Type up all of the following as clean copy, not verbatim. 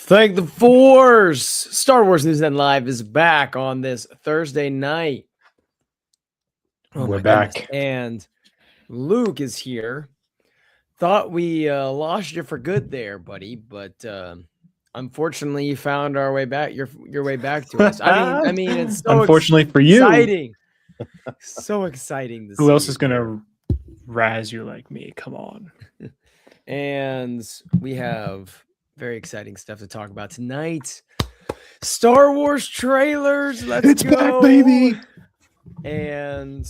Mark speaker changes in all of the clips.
Speaker 1: Thank the Force. Star Wars News and Live is back on this Thursday night.
Speaker 2: We're back.
Speaker 1: Goodness. And Luke is here. Thought we lost you for good there, buddy, but unfortunately, you found our way back. Your way back to us. I mean, it's so
Speaker 2: unfortunately for you.
Speaker 1: Exciting. So exciting.
Speaker 2: Who else is gonna razz you like me? Come on.
Speaker 1: And we have very exciting stuff to talk about tonight. Star Wars trailers. Let's go.
Speaker 2: Back, baby.
Speaker 1: And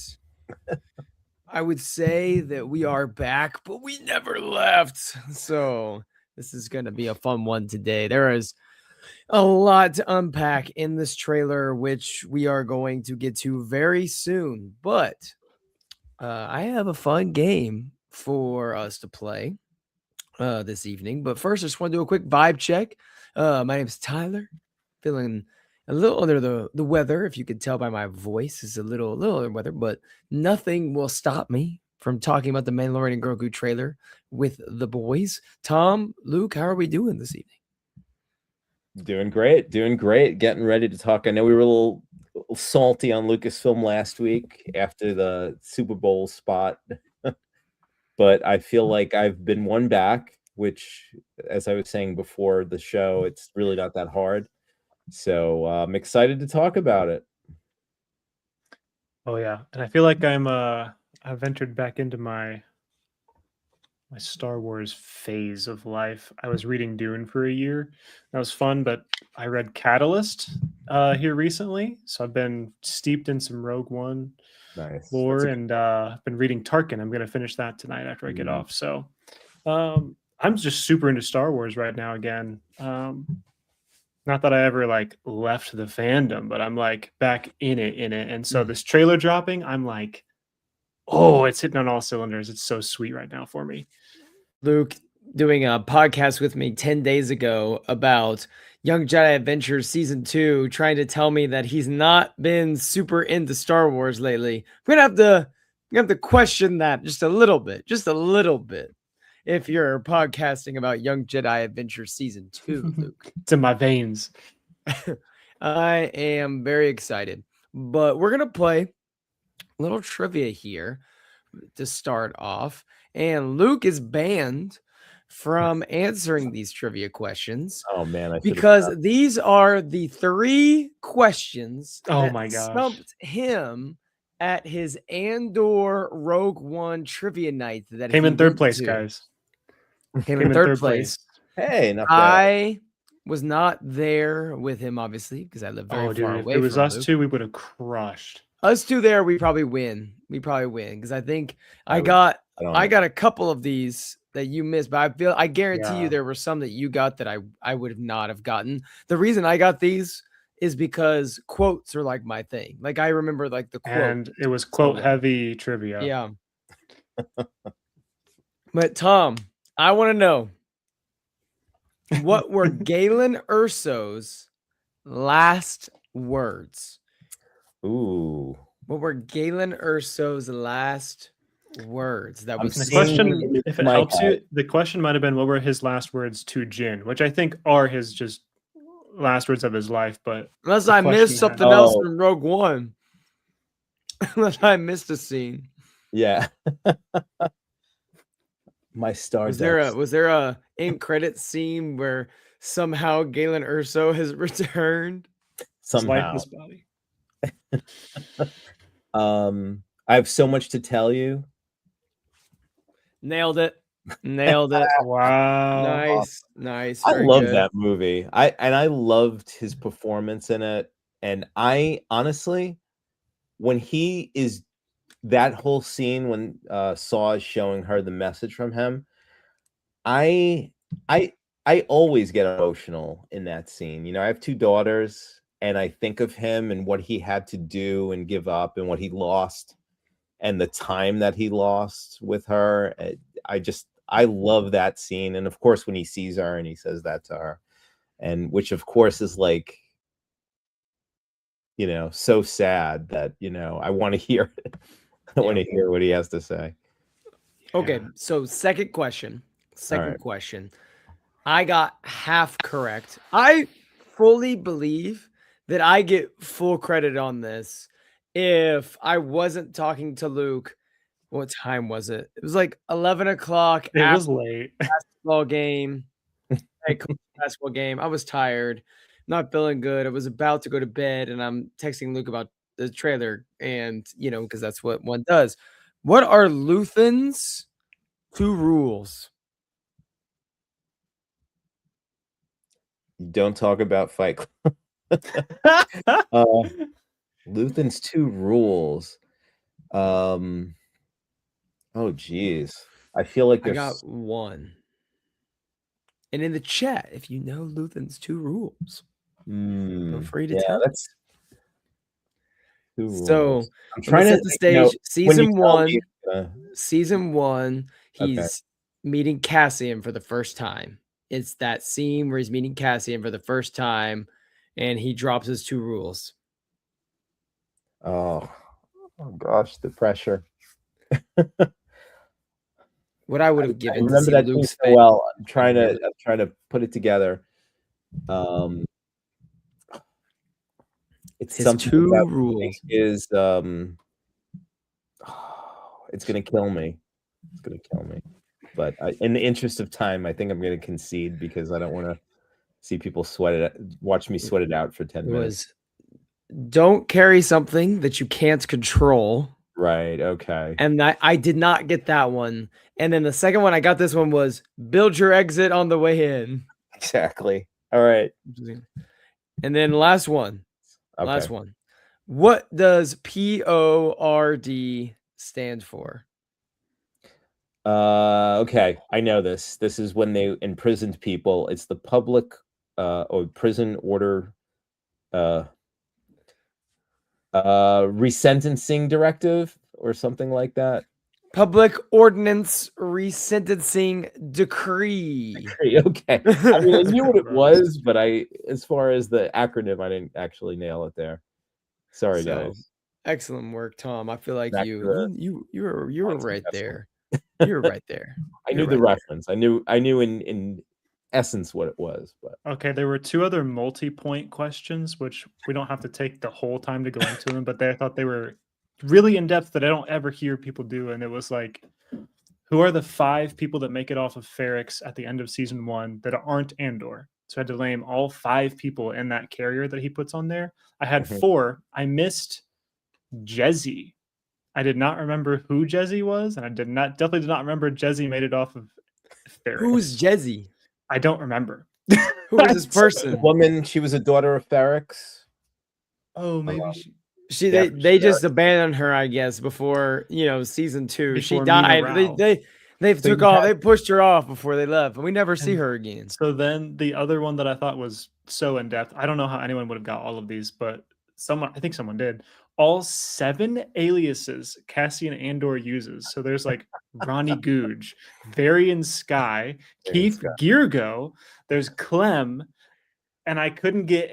Speaker 1: I would say that we are back, but we never left. So this is going to be a fun one today. There is a lot to unpack in this trailer, which we are going to get to very soon. But I have a fun game for us to play this evening. But first, I just want to do a quick vibe check. My name is Tyler, feeling a little under the weather. If you could tell by my voice, is a little under weather, but nothing will stop me from talking about the Mandalorian and Grogu trailer with the boys. Tom, Luke, how are we doing this evening?
Speaker 3: Doing great. Getting ready to talk. I know we were a little salty on Lucasfilm last week after the Super Bowl spot, but I feel like I've been won back, which, as I was saying before the show, it's really not that hard. So I'm excited to talk about it.
Speaker 2: Oh yeah, and I feel like I've entered back into my Star Wars phase of life. I was reading Dune for a year. That was fun, but I read Catalyst here recently, so I've been steeped in some Rogue One lore, and I've been reading Tarkin. I'm going to finish that tonight after I get off. So I'm just super into Star Wars right now again. Not that I ever like left the fandom, but I'm like back in it. And so this trailer dropping, I'm like, oh, it's hitting on all cylinders. It's so sweet right now for me.
Speaker 1: Luke doing a podcast with me 10 days ago about Young Jedi Adventures Season 2, trying to tell me that he's not been super into Star Wars lately. We're gonna have to question that just a little bit. If you're podcasting about Young Jedi Adventure Season 2, Luke.
Speaker 2: It's in my veins.
Speaker 1: I am very excited. But we're going to play a little trivia here to start off. And Luke is banned from answering these trivia questions.
Speaker 3: Oh, man.
Speaker 1: Because these are the 3 questions
Speaker 2: that
Speaker 1: stumped him at his Andor Rogue One trivia night that
Speaker 2: came in third place, guys.
Speaker 1: Came in third place.
Speaker 3: Hey, not bad.
Speaker 1: I was not there with him, obviously, because I live very far away.
Speaker 2: If it was
Speaker 1: from
Speaker 2: us
Speaker 1: Luke.
Speaker 2: two, we would have crushed.
Speaker 1: Us two there, we probably win. Because I think I got a couple of these that you missed, but I guarantee you there were some that you got that I would not have gotten. The reason I got these is because quotes are like my thing. Like I remember like the quote.
Speaker 2: And it was quote heavy trivia.
Speaker 1: Yeah. But Tom, I want to know, what were Galen Erso's last words?
Speaker 3: Ooh.
Speaker 1: What were Galen Erso's last words? That was
Speaker 2: the question. If it helps you, the question might have been, what were his last words to Jin, which I think are his just last words of his life. But
Speaker 1: unless I missed something else from Rogue One, unless I missed a scene.
Speaker 3: Yeah. My star.
Speaker 1: Was there a end credit scene where somehow Galen Erso has returned?
Speaker 3: Somehow. Body. I have so much to tell you.
Speaker 1: Nailed it.
Speaker 2: Wow.
Speaker 1: Nice.
Speaker 3: I love that movie. I loved his performance in it. And I honestly, when he is that whole scene when Saw is showing her the message from him, I always get emotional in that scene. You know, I have 2 daughters, and I think of him and what he had to do and give up and what he lost and the time that he lost with her. I love that scene. And of course, when he sees her and he says that to her, and which of course is like, you know, so sad that, you know, I want to hear it. I want to hear what he has to say.
Speaker 1: Okay, so second question. I got half correct. I fully believe that I get full credit on this if I wasn't talking to Luke. What time was it? It was like 11 o'clock
Speaker 2: It
Speaker 1: after
Speaker 2: was late.
Speaker 1: the basketball game. Basketball game. I was tired, not feeling good. I was about to go to bed, and I'm texting Luke about the trailer, and because that's what one does. What are Luthen's 2 rules?
Speaker 3: Don't talk about Fight Club. Luthen's 2 rules. Oh geez. I feel like
Speaker 1: I
Speaker 3: there's
Speaker 1: got 1. And in the chat, if you know Luthen's 2 rules, feel free to tell.
Speaker 3: that's 2
Speaker 1: So
Speaker 3: rules. I'm
Speaker 1: let me
Speaker 3: trying to
Speaker 1: set the stage. Season 1, he's meeting Cassian for the first time. It's that scene where he's meeting Cassian for the first time, and he drops his 2 rules.
Speaker 3: Oh gosh, the pressure.
Speaker 1: What I would have given
Speaker 3: I remember
Speaker 1: to see
Speaker 3: that
Speaker 1: Luke's
Speaker 3: so
Speaker 1: face.
Speaker 3: well. I'm trying to put it together. It's
Speaker 1: His
Speaker 3: something
Speaker 1: 2
Speaker 3: about
Speaker 1: rules.
Speaker 3: is it's gonna kill me. It's gonna kill me. But in the interest of time, I think I'm gonna concede because I don't want to see people watch me sweat it out for 10
Speaker 1: It
Speaker 3: minutes.
Speaker 1: was, don't carry something that you can't control.
Speaker 3: Right. Okay.
Speaker 1: And I did not get that one. And then the second one, I got this one was build your exit on the way in.
Speaker 3: Exactly. All right.
Speaker 1: And then last one.
Speaker 3: Okay.
Speaker 1: Last one. What does PORD stand for?
Speaker 3: Okay. I know this. This is when they imprisoned people. It's the public or prison order resentencing directive or something like that.
Speaker 1: Public Ordinance Resentencing Decree.
Speaker 3: Okay. I mean, I knew what it was, but as far as the acronym, I didn't actually nail it there. Sorry, guys.
Speaker 1: Excellent work, Tom. I feel like
Speaker 3: Back
Speaker 1: you were right there. You were right there.
Speaker 3: I knew the reference. I knew in essence what it was, but
Speaker 2: Okay, there were 2 other multi-point questions, which we don't have to take the whole time to go into them, but I thought they were really in depth that I don't ever hear people do. And it was like, who are the 5 people that make it off of Ferrix at the end of season 1 that aren't Andor? So I had to name all 5 people in that carrier that he puts on there. I had 4. I missed Jezzy. I did not remember who Jezzy was, and I definitely did not remember Jezzy made it off of Ferrix.
Speaker 1: Who's Jezzy?
Speaker 2: I don't remember.
Speaker 1: Who is this person?
Speaker 3: Woman, she was a daughter of Ferrix.
Speaker 2: Oh, maybe
Speaker 1: they just abandoned her, I guess, before season 2. She died. They took off. They pushed her off before they left, and we never see her again.
Speaker 2: So then the other one that I thought was so in depth. I don't know how anyone would have got all of these, but I think someone did. All 7 aliases Cassian Andor uses. So there's like Ronnie Googe, Varian Sky, Keith Girgo, there's Clem, and I couldn't get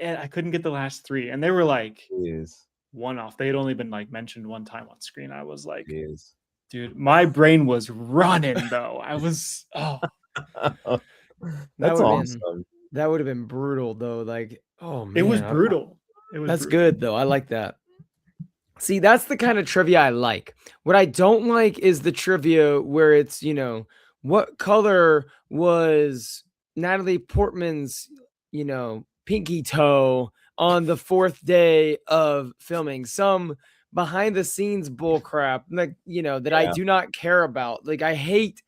Speaker 2: the last 3. And they were like one off. They had only been like mentioned one time on screen. I was like, dude, my brain was running though. I was
Speaker 3: That's awesome.
Speaker 1: That would have been brutal though. Like, oh man.
Speaker 2: It was brutal.
Speaker 1: That's good though. I like that. See, that's the kind of trivia I like. What I don't like is the trivia where it's, what color was Natalie Portman's, pinky toe on the 4th day of filming? Some behind the scenes bull crap, like, that I do not care about. Like, I hate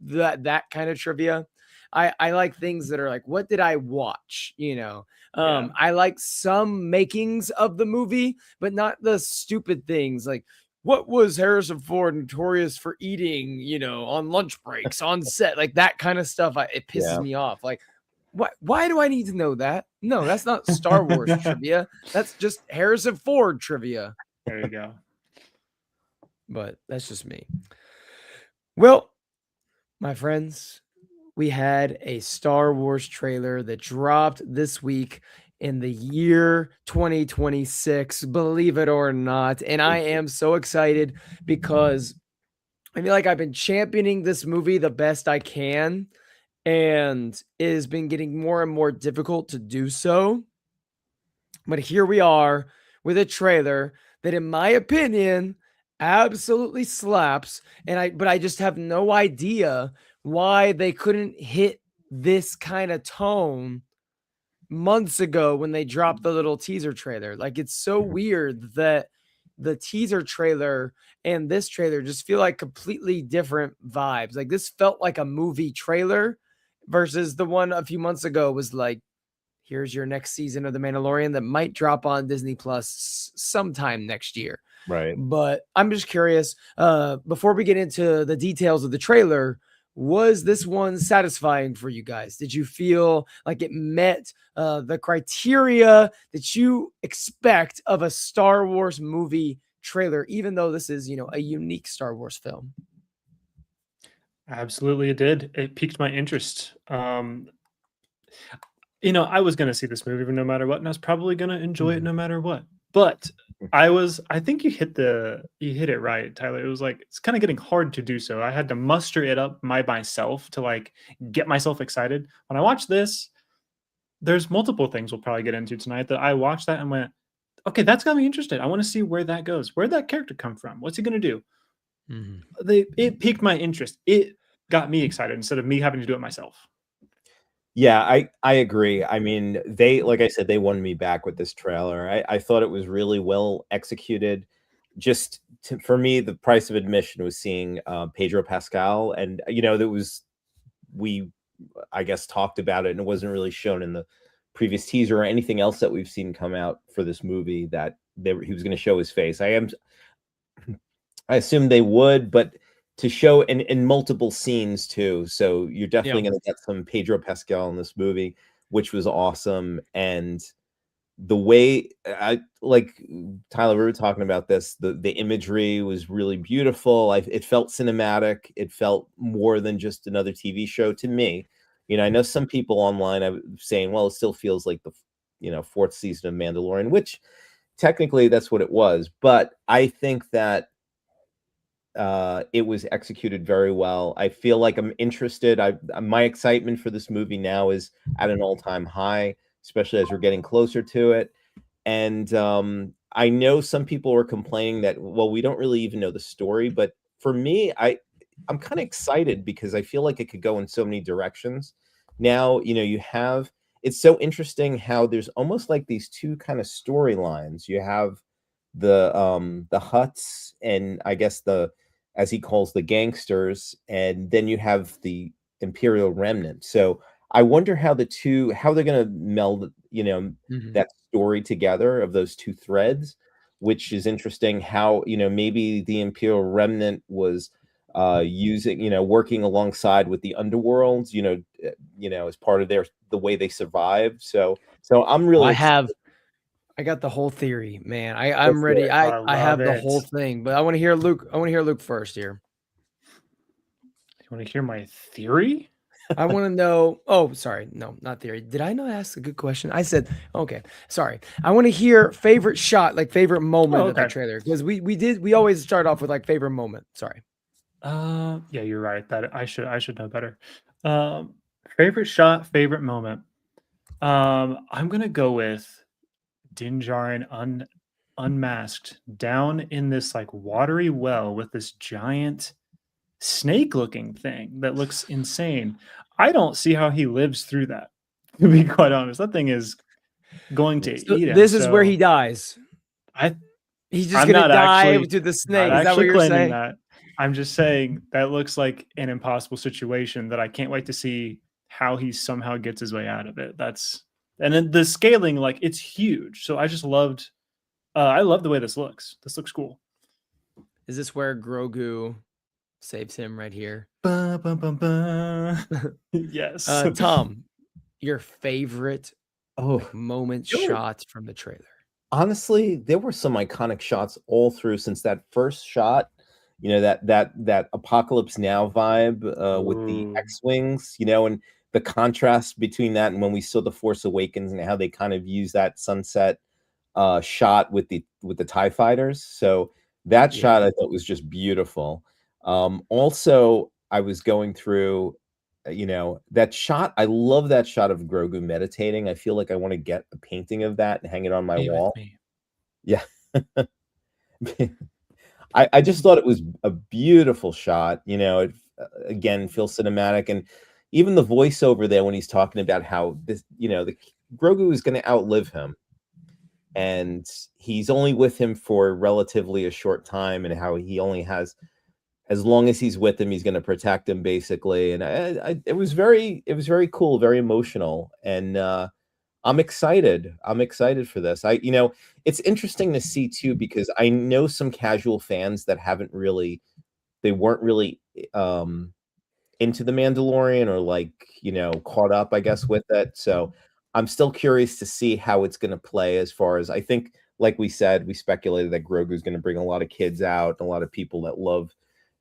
Speaker 1: that kind of trivia. I like things that are like, what did I watch? I like some makings of the movie, but not the stupid things like, what was Harrison Ford notorious for eating, on lunch breaks on set? Like that kind of stuff. It pisses me off. Like, why do I need to know that? No, that's not Star Wars trivia. That's just Harrison Ford trivia.
Speaker 2: There you go.
Speaker 1: But that's just me. Well, my friends, we had a Star Wars trailer that dropped this week in the year 2026, believe it or not. And I am so excited because I feel like I've been championing this movie the best I can. and it has been getting more and more difficult to do so. But here we are with a trailer that, in my opinion, absolutely slaps. But I just have no idea why they couldn't hit this kind of tone months ago when they dropped the little teaser trailer. Like, it's so weird that the teaser trailer and this trailer just feel like completely different vibes. Like, this felt like a movie trailer versus the one a few months ago was like, here's your next season of The Mandalorian that might drop on Disney Plus sometime next year.
Speaker 3: Right.
Speaker 1: But I'm just curious, before we get into the details of the trailer, was this one satisfying for you guys? Did you feel like it met the criteria that you expect of a Star Wars movie trailer, even though this is, a unique Star Wars film?
Speaker 2: Absolutely, it did. It piqued my interest. I was going to see this movie no matter what, and I was probably going to enjoy it no matter what. But I think you hit it right, Tyler. It was like, it's kind of getting hard to do so. I had to muster it up myself to like get myself excited. When I watched this, there's multiple things we'll probably get into tonight that I watched that and went, okay, that's got me interested. I want to see where that goes. Where'd that character come from? What's he going to do? It piqued my interest. It got me excited instead of me having to do it myself.
Speaker 3: Yeah, I agree. I mean, like I said, they won me back with this trailer. I thought it was really well executed. Just for me, the price of admission was seeing Pedro Pascal, and we I guess talked about it, and it wasn't really shown in the previous teaser or anything else that we've seen come out for this movie that he was going to show his face. I assume they would, but to show in multiple scenes too. So you're definitely going to get some Pedro Pascal in this movie, which was awesome. And the way Tyler, we were talking about this, the imagery was really beautiful. It felt cinematic. It felt more than just another TV show to me. I know some people online are saying, well, it still feels like the fourth season of Mandalorian, which technically that's what it was. But I think that it was executed very well. I feel like I'm interested. My excitement for this movie now is at an all-time high, especially as we're getting closer to it. And I know some people were complaining that, well, we don't really even know the story. But for me, I'm kind of excited because I feel like it could go in so many directions. Now, it's so interesting how there's almost like these two kind of storylines. You have the Hutts and I guess as he calls the gangsters, and then you have the Imperial Remnant. So I wonder how they're going to meld, that story together of those two threads, which is interesting. How, maybe the Imperial Remnant was working alongside with the underworld, as part of the way they survived. So I'm really
Speaker 1: I got the whole theory, man. I'm ready. I have the whole thing, but I want to hear Luke. I want to hear Luke first here.
Speaker 2: You want to hear my theory?
Speaker 1: I want to know. Oh, sorry. No, not theory. Did I not ask a good question? I said, okay, sorry. I want to hear favorite shot, like favorite moment of the trailer. Because we always start off with like favorite moment. Sorry.
Speaker 2: Yeah, you're right. That I should know better. Favorite shot, favorite moment. I'm gonna go with Din Djarin unmasked down in this like watery well with this giant snake looking thing that looks insane. I don't see how he lives through that, to be quite honest. That thing is going to eat him.
Speaker 1: This is where he dies. He's just gonna dive to the snake. Is that what you're saying?
Speaker 2: That. I'm just saying that looks like an impossible situation that I can't wait to see how he somehow gets his way out of it. And then the scaling, like, it's huge. So I just loved, I love the way this looks. This looks cool.
Speaker 1: Is this where Grogu saves him right here?
Speaker 2: Yes.
Speaker 1: Tom, your favorite moment shots from the trailer?
Speaker 3: Honestly, there were some iconic shots all through since that first shot. That Apocalypse Now vibe with the X-Wings, and the contrast between that and when we saw The Force Awakens and how they kind of use that sunset shot with the TIE fighters. So that shot I thought was just beautiful. Also, I was going through you know, that shot, I love that shot of Grogu meditating. I feel like I want to get a painting of that and hang it on my
Speaker 2: Be with
Speaker 3: wall.
Speaker 2: me.
Speaker 3: Yeah. I just thought it was a beautiful shot. You know, it again feels cinematic, and even the voiceover there when he's talking about how this, you know, the Grogu is going to outlive him, and he's only with him for relatively a short time, and how he only has as long as he's with him, he's going to protect him basically. And it was very cool, very emotional, and I'm excited. I'm excited for this. You know, it's interesting to see too, because I know some casual fans that they weren't really into the Mandalorian, or like, you know, caught up, I guess, with it. So I'm still curious to see how it's going to play. As far as I think, like we said, we speculated that Grogu is going to bring a lot of kids out, and a lot of people that love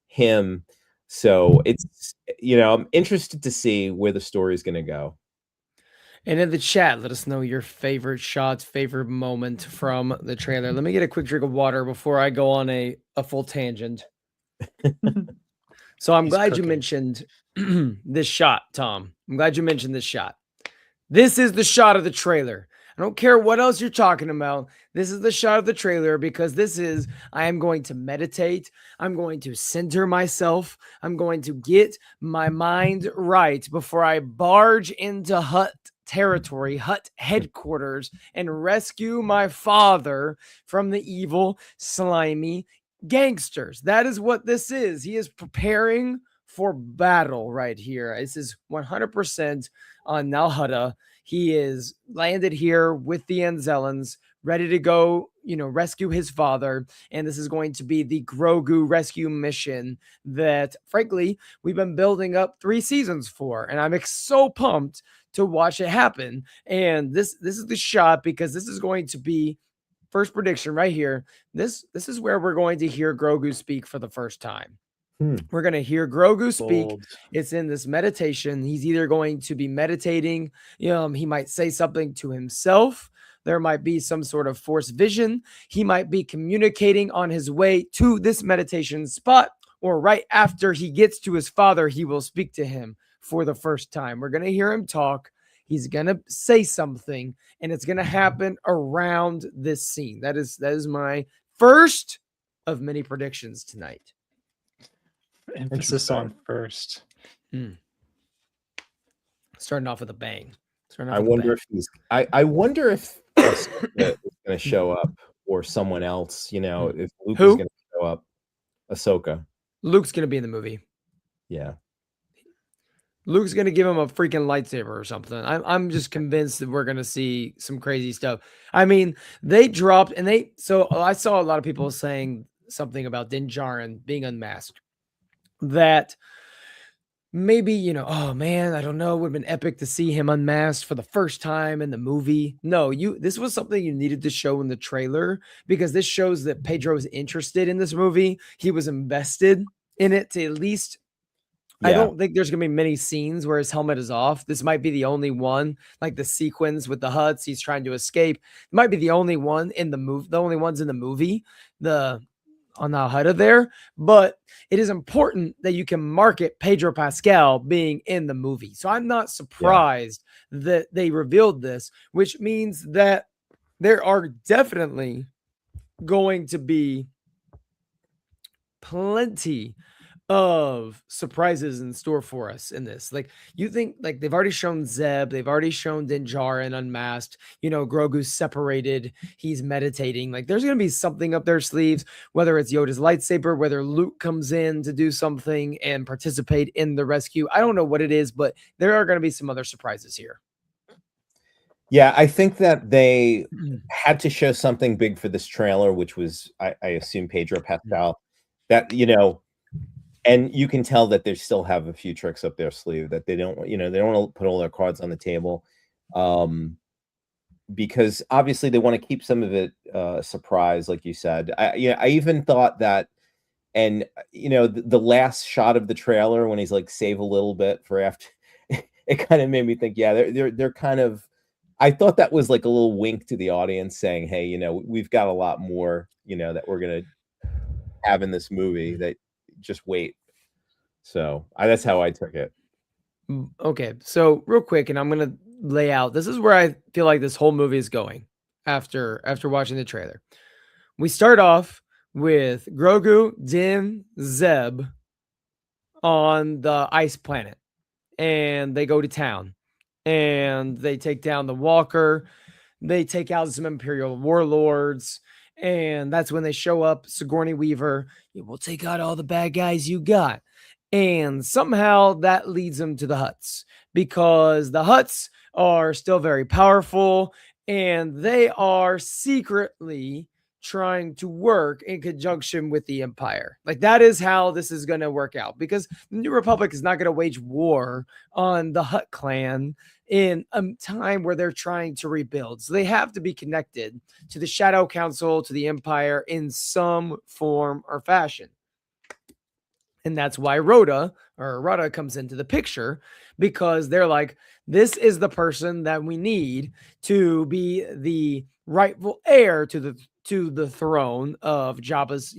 Speaker 3: him. So it's, you know, I'm interested to see where the story is going to go.
Speaker 1: And in the chat, let us know your favorite shots, favorite moment from the trailer. Let me get a quick drink of water before I go on a full tangent. So I'm
Speaker 2: He's
Speaker 1: glad you
Speaker 2: cooking.
Speaker 1: mentioned this shot, Tom. I'm glad you mentioned this shot. This is the shot of the trailer. I don't care what else you're talking about. This is the shot of the trailer, because I am going to meditate. I'm going to center myself. I'm going to get my mind right before I barge into Hut territory, Hut headquarters, and rescue my father from the evil, slimy gangsters. That is what this is. He is preparing for battle right here. This is 100% on Nalhutta. He is landed here with the Anzellans, ready to go, you know, rescue his father. And this is going to be the Grogu rescue mission that, frankly, we've been building up 3 seasons for. And I'm so pumped to watch it happen. And this is the shot, because this is going to be, first prediction right here. This is where we're going to hear Grogu speak for the first time. We're going to hear Grogu speak.
Speaker 2: Bold.
Speaker 1: It's in this meditation. He's either going to be meditating. He might say something to himself. There might be some sort of force vision. He might be communicating on his way to this meditation spot, or right after he gets to his father, he will speak to him for the first time. We're going to hear him talk. He's going to say something, and it's going to happen around this scene. That is my first of many predictions tonight.
Speaker 2: Emphasis on first.
Speaker 1: Starting off with a bang.
Speaker 3: I wonder if is going to show up, or someone else. You know, if Luke is going to show up. Ahsoka.
Speaker 1: Luke's going to be in the movie.
Speaker 3: Yeah.
Speaker 1: Luke's going to give him a freaking lightsaber or something. I'm just convinced that we're going to see some crazy stuff. I mean, they dropped, so I saw a lot of people saying something about Din Djarin being unmasked. That maybe, you know, oh man, I don't know, it would have been epic to see him unmasked for the first time in the movie. No, this was something you needed to show in the trailer, because this shows that Pedro is interested in this movie. He was invested in it to at least. Yeah. I don't think there's gonna be many scenes where his helmet is off. This might be the only one, like the sequence with the Hutts. He's trying to escape. It might be the only one in the movie. The only ones in the movie. On the Hutta there, but it is important that you can market Pedro Pascal being in the movie. So I'm not surprised that they revealed this, which means that there are definitely going to be plenty of surprises in store for us in this. Like, you think, like, they've already shown Zeb, they've already shown Din Djarin unmasked, you know, Grogu's separated, he's meditating. Like, there's going to be something up their sleeves, whether it's Yoda's lightsaber, whether Luke comes in to do something and participate in the rescue. I don't know what it is, but there are going to be some other surprises here.
Speaker 3: Yeah, I think that they had to show something big for this trailer, which was, I assume, Pedro Pascal. That, you know, and you can tell that they still have a few tricks up their sleeve, that they don't want to put all their cards on the table, because obviously they want to keep some of it surprise, like you said. I even thought that, and you know, the last shot of the trailer when he's like, save a little bit for after, it kind of made me think, yeah, they're kind of. I thought that was like a little wink to the audience, saying, hey, you know, we've got a lot more, you know, that we're gonna have in this movie. That just wait. So that's how I took it.
Speaker 1: Okay, so real quick, and I'm gonna lay out. This is where I feel like this whole movie is going after watching the trailer. We start off with Grogu, Din, Zeb on the ice planet, and they go to town, and they take down the Walker. They take out some Imperial warlords, and that's when they show up. Sigourney Weaver, we'll take out all the bad guys you got. And somehow that leads them to the Huts because the Huts are still very powerful and they are secretly trying to work in conjunction with the Empire. Like that is how this is going to work out because the New Republic is not going to wage war on the Hutt clan in a time where they're trying to rebuild. So they have to be connected to the Shadow Council, to the Empire in some form or fashion. And that's why Rhoda comes into the picture because they're like, this is the person that we need to be the rightful heir to the throne of Jabba's,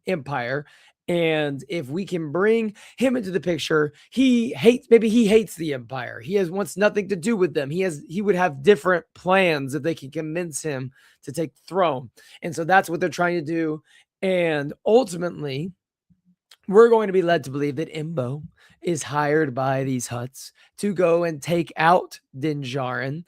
Speaker 1: empire. And if we can bring him into the picture, he hates the empire. Wants nothing to do with them. He would have different plans if they can convince him to take the throne. And so that's what they're trying to do. And ultimately, we're going to be led to believe that Imbo is hired by these Huts to go and take out Din Djarin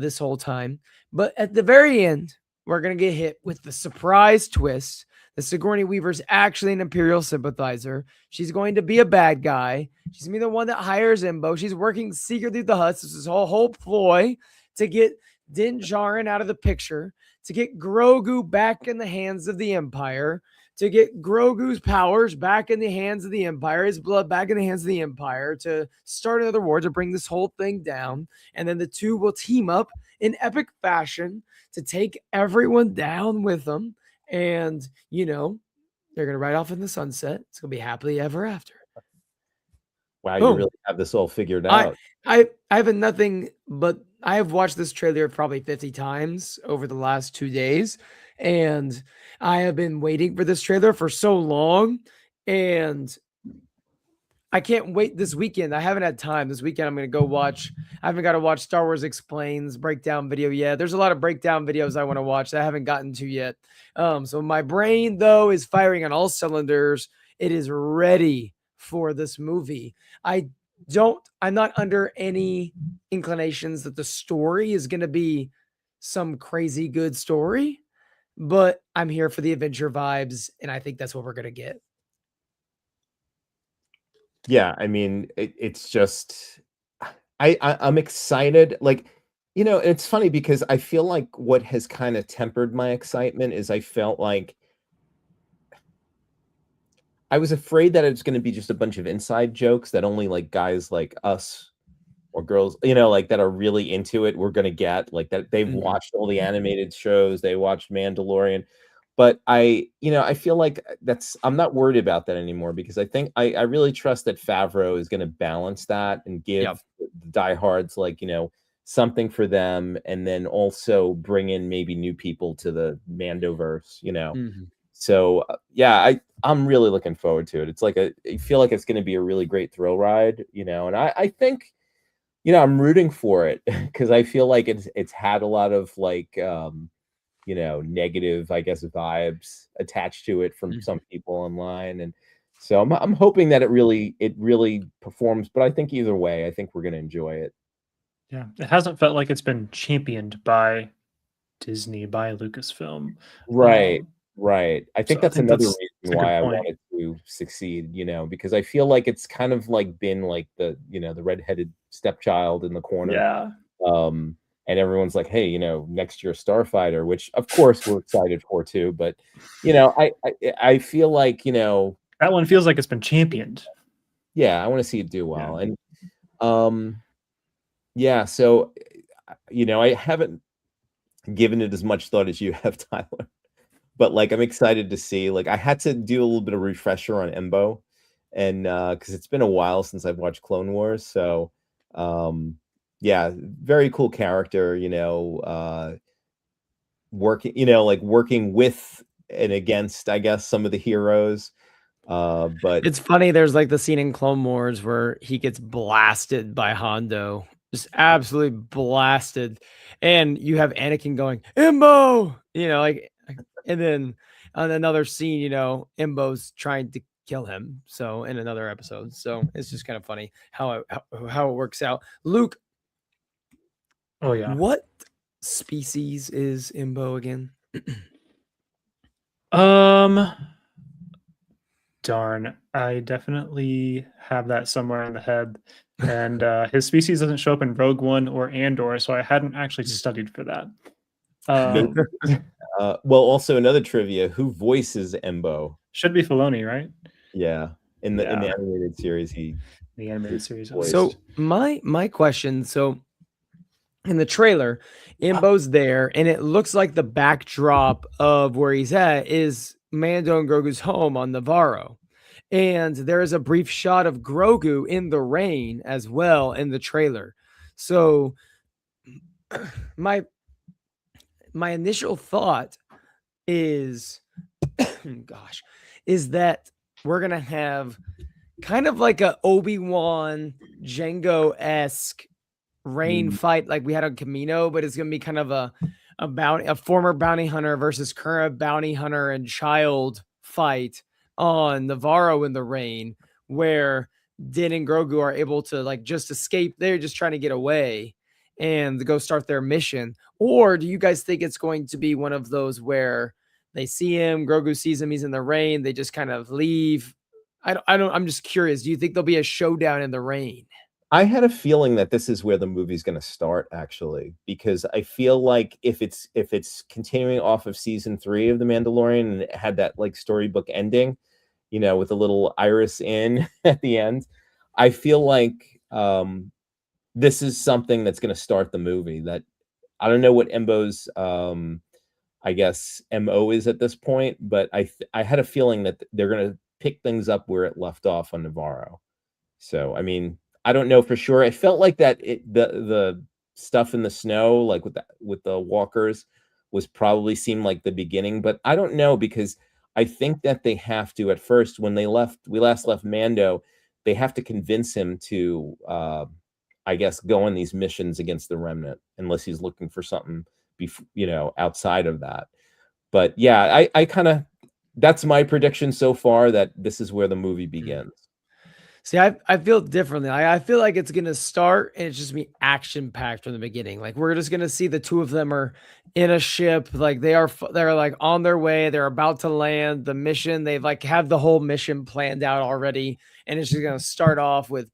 Speaker 1: this whole time. But at the very end, we're going to get hit with the surprise twist that Sigourney Weaver's actually an Imperial sympathizer. She's going to be a bad guy. She's going to be the one that hires Imbo. She's working secretly with the Huts. This is a whole ploy to get Din Djarin out of the picture, to get Grogu back in the hands of the Empire, to get Grogu's powers back in the hands of the Empire, his blood back in the hands of the Empire, to start another war, to bring this whole thing down. And then the two will team up in epic fashion to take everyone down with them. And, they're going to ride off in the sunset. It's going to be happily ever after.
Speaker 3: Wow,
Speaker 1: Boom.
Speaker 3: you really have this all figured out.
Speaker 1: I have nothing but I have watched this trailer probably 50 times over the last 2 days. And I have been waiting for this trailer for so long. And I can't wait this weekend. I haven't had time. This weekend I'm going to go watch. I haven't got to watch Star Wars Explains breakdown video yet. There's a lot of breakdown videos I want to watch that I haven't gotten to yet. So my brain, though, is firing on all cylinders. It is ready for this movie. I'm not under any inclinations that the story is going to be some crazy good story, but I'm here for the adventure vibes, and I think that's what we're going to get.
Speaker 3: Yeah, I mean, it's just I'm excited. Like, it's funny because I feel like what has kind of tempered my excitement is I felt like I was afraid that it's going to be just a bunch of inside jokes that only like guys like us or girls, like that are really into it, we're going to get like that. They've watched all the animated shows, they watched Mandalorian. But I feel like I'm not worried about that anymore because I think I really trust that Favreau is going to balance that and give the diehards like, something for them, and then also bring in maybe new people to the Mandoverse, So yeah, I'm really looking forward to it. It's like I feel like it's going to be a really great thrill ride, and I think, I'm rooting for it because I feel like it's had a lot of like, negative, I guess, vibes attached to it from some people online. And so I'm hoping that it really performs, but I think either way, I think we're going to enjoy it.
Speaker 2: Yeah. It hasn't felt like it's been championed by Disney, by Lucasfilm.
Speaker 3: Right. Right. I think
Speaker 2: So
Speaker 3: that's another
Speaker 2: that's
Speaker 3: reason
Speaker 2: a
Speaker 3: why
Speaker 2: good
Speaker 3: I
Speaker 2: point.
Speaker 3: wanted to succeed, because I feel like it's kind of like been like the redheaded stepchild in the corner.
Speaker 2: Yeah.
Speaker 3: And everyone's like, hey, next year Starfighter, which of course we're excited for too. But I feel like,
Speaker 2: That one feels like it's been championed.
Speaker 3: yeah, I want to see it do well.
Speaker 2: Yeah.
Speaker 3: And yeah, so I haven't given it as much thought as you have, Tyler. But like I'm excited to see. Like I had to do a little bit of refresher on Embo, and because it's been a while since I've watched Clone Wars. So yeah, very cool character, working, like working with and against, I guess, some of the heroes. But
Speaker 1: It's funny. There's like the scene in Clone Wars where he gets blasted by Hondo, just absolutely blasted, and you have Anakin going Imbo, and then on another scene, Imbo's trying to kill him. So in another episode, so it's just kind of funny how it works out. Luke,
Speaker 2: Oh yeah.
Speaker 1: what species is Imbo again?
Speaker 2: Darn, I definitely have that somewhere in the head. And his species doesn't show up in Rogue One or Andor, so I hadn't actually studied for that.
Speaker 3: Well, also another trivia: who voices Embo?
Speaker 2: Should be Filoni, right?
Speaker 3: Yeah, in the animated series,
Speaker 2: the animated series.
Speaker 3: voiced.
Speaker 1: So my question, so in the trailer, Imbo's there, and it looks like the backdrop of where he's at is Mando and Grogu's home on Navarro. And there is a brief shot of Grogu in the rain as well in the trailer. So my initial thought is, gosh, is that we're going to have kind of like a Obi-Wan Django-esque rain fight like we had on Camino, but it's going to be kind of a former bounty hunter versus current bounty hunter and child fight on Navarro in the rain, where Din and Grogu are able to like just escape. They're just trying to get away and go start their mission. Or do you guys think it's going to be one of those where they see him, Grogu sees him, he's in the rain, they just kind of leave? I'm just curious. Do you think there'll be a showdown in the rain?
Speaker 3: I had a feeling that this is where the movie's going to start, actually, because I feel like if it's continuing off of season 3 of The Mandalorian and it had that like storybook ending, with a little Iris in at the end, I feel like this is something that's going to start the movie. That I don't know what Embo's I guess MO is at this point, but I had a feeling that they're going to pick things up where it left off on Navarro. So I mean, I don't know for sure. It felt like that the stuff in the snow, like with the walkers, was probably seemed like the beginning, but I don't know, because I think that they have to, at first, when we last left Mando, they have to convince him to I guess go on these missions against the Remnant, unless he's looking for something outside of that. But yeah, I kind of, that's my prediction so far, that this is where the movie begins.
Speaker 1: See, I feel differently. I feel like it's gonna start and it's just be action packed from the beginning. Like we're just gonna see the two of them are in a ship, like they're like on their way, they're about to land the mission. They've like have the whole mission planned out already, and it's just gonna start off with,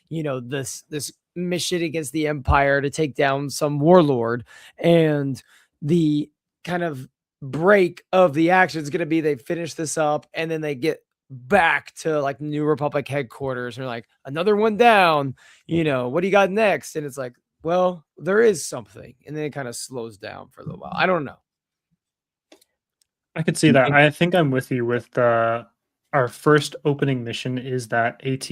Speaker 1: this mission against the Empire to take down some warlord, and the kind of break of the action is gonna be they finish this up and then they get back to like New Republic headquarters and like another one down, what do you got next? And it's like, well, there is something, and then it kind of slows down for a little while. I don't know.
Speaker 2: I could see that. I think I'm with you with our first opening mission is that AT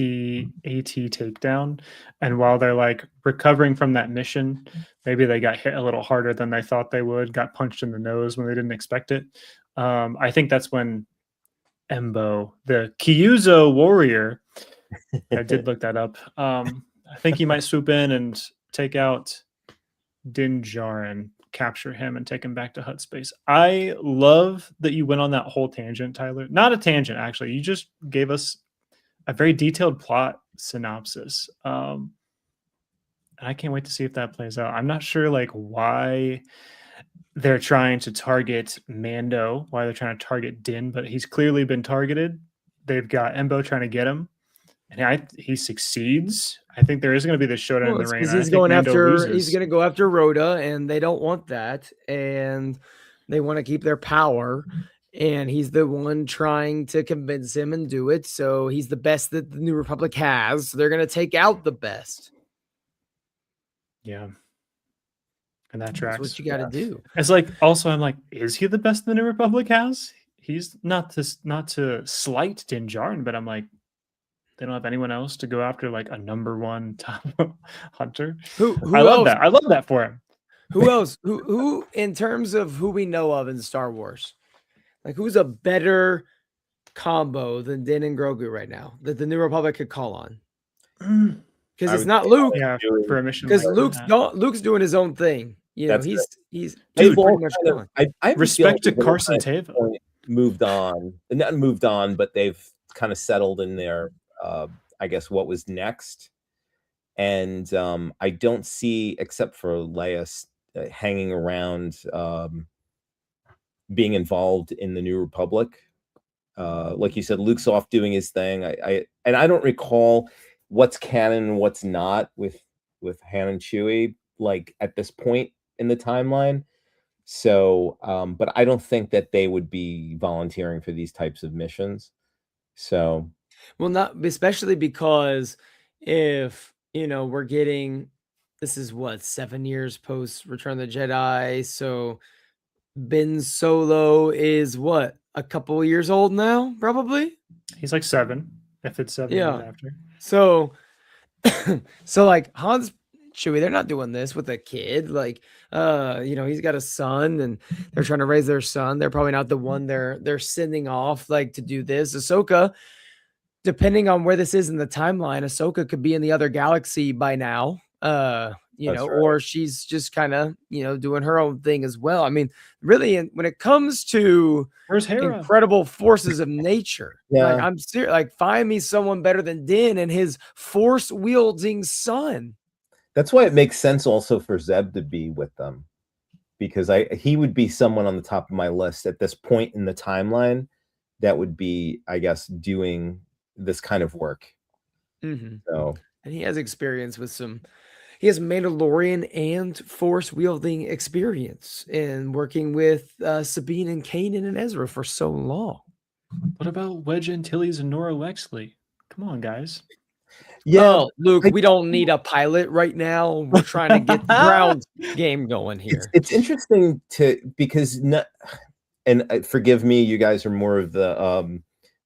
Speaker 2: takedown, and while they're like recovering from that mission, maybe they got hit a little harder than they thought they would, got punched in the nose when they didn't expect it. I think that's when Embo, the Kyuzo warrior, I did look that up. I think he might swoop in and take out Din Djarin, capture him, and take him back to Hut Space. I love that you went on that whole tangent, Tyler. Not a tangent, actually. You just gave us a very detailed plot synopsis. And I can't wait to see if that plays out. I'm not sure like why they're trying to target Mando, why they're trying to target Din, but he's clearly been targeted. They've got Embo trying to get him, and he succeeds. I think there is going to be this showdown in the rain.
Speaker 1: He's going to go after Rhoda, and they don't want that, and they want to keep their power, and he's the one trying to convince him and do it. So he's the best that the New Republic has. So they're going to take out the best.
Speaker 2: Yeah. And that tracks.
Speaker 1: That's what you got to do.
Speaker 2: It's like, also, I'm like, is he the best the New Republic has? He's not to slight Din Djarin, but I'm like, they don't have anyone else to go after like a number 1 top hunter.
Speaker 1: Who
Speaker 2: I love
Speaker 1: else?
Speaker 2: that. I love that for him.
Speaker 1: Who else? Who in terms of who we know of in Star Wars, like who's a better combo than Din and Grogu right now that the New Republic could call on?
Speaker 2: Mm,
Speaker 1: Because
Speaker 3: I
Speaker 1: it's
Speaker 3: would
Speaker 1: not
Speaker 3: say
Speaker 1: Luke.
Speaker 2: yeah,
Speaker 3: Chewie.
Speaker 2: for a mission
Speaker 1: Because
Speaker 2: like that.
Speaker 1: Luke's doing his own thing. You know,
Speaker 3: That's right.
Speaker 1: he's
Speaker 3: They've
Speaker 2: Dude,
Speaker 3: all
Speaker 1: pretty much
Speaker 3: kind of,
Speaker 1: gone.
Speaker 3: I have a feeling
Speaker 2: respect to
Speaker 3: they've all
Speaker 2: Carson
Speaker 3: kind of
Speaker 2: Teva.
Speaker 3: moved on, not moved on, but they've kind of settled in their, I guess, what was next. And I don't see, except for Leia hanging around, being involved in the New Republic. Like you said, Luke's off doing his thing. And I don't recall what's canon and what's not with Han and Chewie, like at this point in the timeline. So, but I don't think that they would be volunteering for these types of missions. So,
Speaker 1: Well, not especially because if we're getting this is what 7 years post Return of the Jedi, so Ben Solo is what a couple years old now, probably.
Speaker 2: He's like 7, if it's 7 years
Speaker 1: Yeah.
Speaker 2: after.
Speaker 1: So, so like Hans Chewie, they're not doing this with a kid. Like, he's got a son, and they're trying to raise their son. They're probably not the one they're sending off like to do this. Ahsoka, depending on where this is in the timeline, Ahsoka could be in the other galaxy by now.
Speaker 3: That's right.
Speaker 1: Or she's just kind of, doing her own thing as well. I mean, really, when it comes to
Speaker 2: Where's Hera?
Speaker 1: incredible forces of nature, like
Speaker 3: Yeah.
Speaker 1: I'm serious, like find me someone better than Din and his force wielding son.
Speaker 3: That's why it makes sense also for Zeb to be with them, because he would be someone on the top of my list at this point in the timeline that would be, I guess, doing this kind of work.
Speaker 1: Mm-hmm.
Speaker 3: So,
Speaker 1: and he has experience with he has Mandalorian and force wielding experience in working with Sabine and Kanan and Ezra for so long.
Speaker 2: What about Wedge Antilles and Nora Wexley? Come on, guys.
Speaker 3: yeah,
Speaker 1: Luke, we don't need a pilot right now. We're trying to get the ground game going here.
Speaker 3: It's interesting because and forgive me, you guys are more of the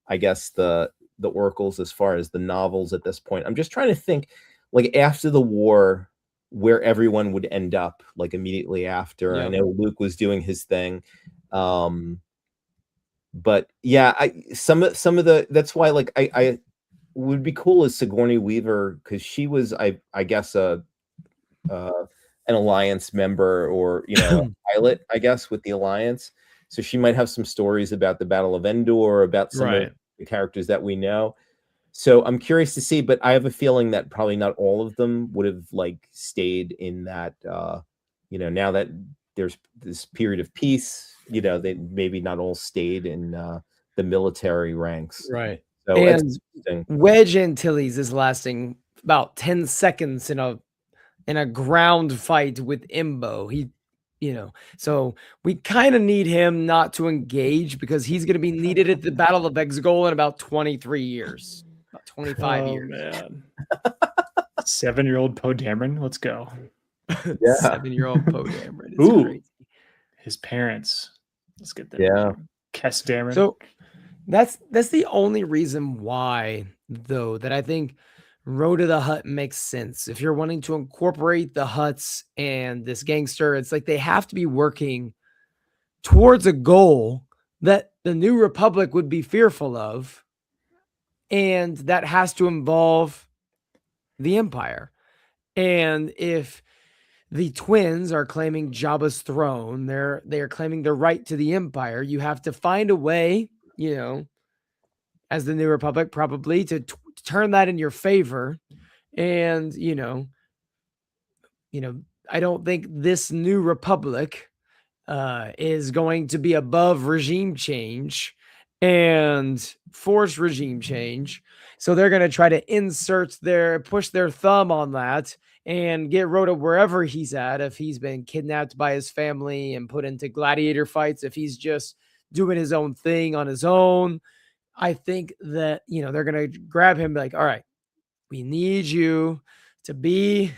Speaker 3: I guess the oracles as far as the novels at this point. I'm just trying to think, like after the war, where everyone would end up, like immediately after.
Speaker 1: Yeah.
Speaker 3: I know Luke was doing his thing, but yeah, some of the that's why like I would be cool as Sigourney Weaver, because she was I guess an Alliance member, or a pilot, I guess, with the Alliance. So she might have some stories about the Battle of Endor, about some of the characters that we know. So I'm curious to see, but I have a feeling that probably not all of them would have like stayed in that. Now that there's this period of peace, they maybe not all stayed in the military ranks.
Speaker 1: Right.
Speaker 3: So
Speaker 1: and Wedge Antilles is lasting about 10 seconds in a ground fight with Imbo. So we kind of need him not to engage, because he's going to be needed at the Battle of Exegol in about 23 years, about 25 years.
Speaker 2: Man. 7-year-old Poe Dameron, let's go.
Speaker 3: Yeah.
Speaker 1: 7-year-old Poe Dameron.
Speaker 2: Ooh,
Speaker 1: crazy.
Speaker 2: His parents. Let's get that.
Speaker 3: Yeah.
Speaker 2: Kess Dameron.
Speaker 1: So that's the only reason why, though, that I think Road to the Hutt makes sense. If you're wanting to incorporate the Hutts and this gangster, it's like they have to be working towards a goal that the New Republic would be fearful of, and that has to involve the Empire. And if the twins are claiming Jabba's throne, they are claiming their right to the Empire, you have to find a way, as the New Republic, probably to turn that in your favor. And I don't think this New Republic is going to be above regime change and force regime change. So they're going to try to push their thumb on that and get Rhoda wherever he's at. If he's been kidnapped by his family and put into gladiator fights, if he's just doing his own thing on his own, I think that, they're going to grab him and be like, all right, we need you to be,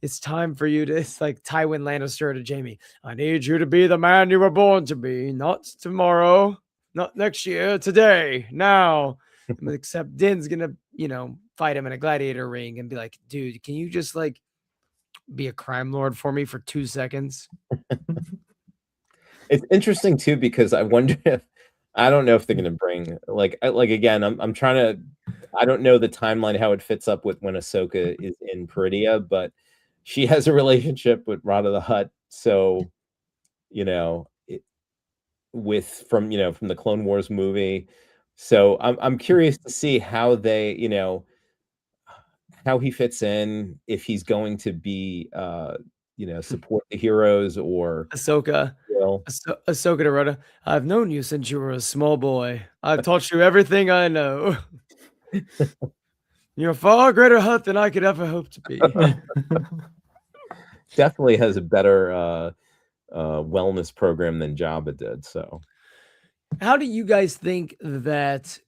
Speaker 1: it's time for you to, it's like Tywin Lannister to Jaime. I need you to be the man you were born to be, not tomorrow, not next year, today, now. Except Din's going to, fight him in a gladiator ring and be like, dude, can you just like be a crime lord for me for 2 seconds?
Speaker 3: It's interesting too, because I wonder if I don't know if they're gonna bring like again. I'm trying to. I don't know the timeline how it fits up with when Ahsoka is in Peridia, but she has a relationship with Rada the Hutt, so you know, from from the Clone Wars movie. So I'm curious to see how they how he fits in, if he's going to be support the heroes or
Speaker 1: Ahsoka.
Speaker 3: will.
Speaker 1: Ahsoka to Rhoda. I've known you since you were a small boy. I've taught you everything I know. You're a far greater Hutt than I could ever hope to be.
Speaker 3: Definitely has a better wellness program than Jabba did. So,
Speaker 1: How do you guys think that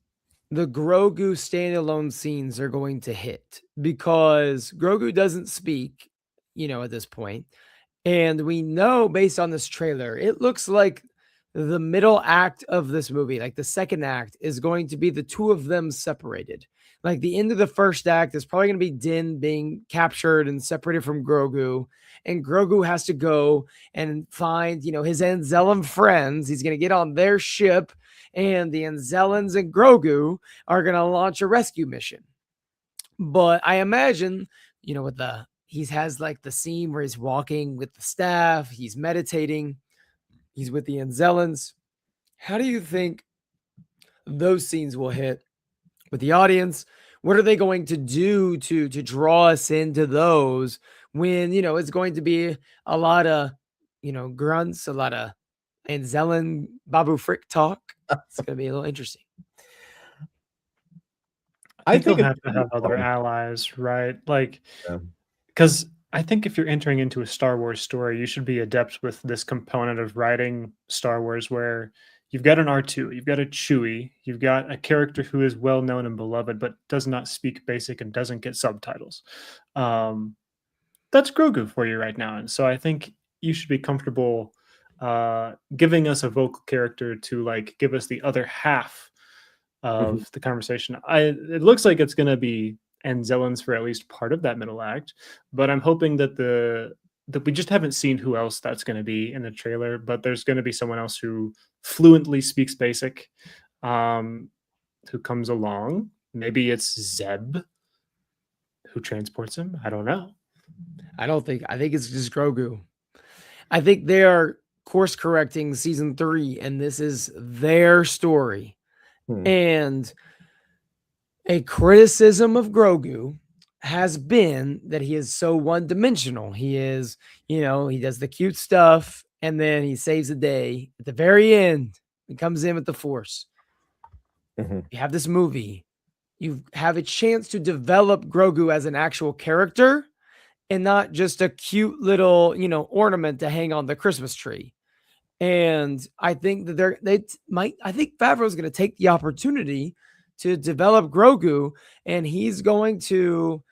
Speaker 1: the Grogu standalone scenes are going to hit? Because Grogu doesn't speak, at this point. And we know based on this trailer, it looks like the middle act of this movie, like the second act, is going to be the two of them separated. Like the end of the first act is probably going to be Din being captured and separated from Grogu. And Grogu has to go and find, his Anzellan friends. He's going to get on their ship, and the Anzellans and Grogu are going to launch a rescue mission. But I imagine, with he has like the scene where he's walking with the staff, he's meditating, he's with the Anzellans. How do you think those scenes will hit with the audience? What are they going to do to draw us into those when, it's going to be a lot of, grunts, a lot of Anzellan Babu Frick talk? It's going to be a little interesting.
Speaker 2: I think they'll have to have other allies, right? Like, because I think if you're entering into a Star Wars story, you should be adept with this component of writing Star Wars where you've got an R2, you've got a Chewie, you've got a character who is well known and beloved, but does not speak basic and doesn't get subtitles. That's Grogu for you right now. And so I think you should be comfortable giving us a vocal character to like give us the other half of the conversation. It looks like it's going to be Anzellans for at least part of that middle act, but I'm hoping that that we just haven't seen who else that's going to be in the trailer, but there's going to be someone else who fluently speaks basic, who comes along. Maybe it's Zeb who transports him. I don't know.
Speaker 1: I think it's just Grogu. I think they are course correcting season 3, and this is their story. And a criticism of Grogu has been that he is so one-dimensional. He is, he does the cute stuff, and then he saves the day. At the very end, he comes in with the Force. You have this movie. You have a chance to develop Grogu as an actual character and not just a cute little, ornament to hang on the Christmas tree. And I think that I think Favreau's going to take the opportunity to develop Grogu, and he's going to,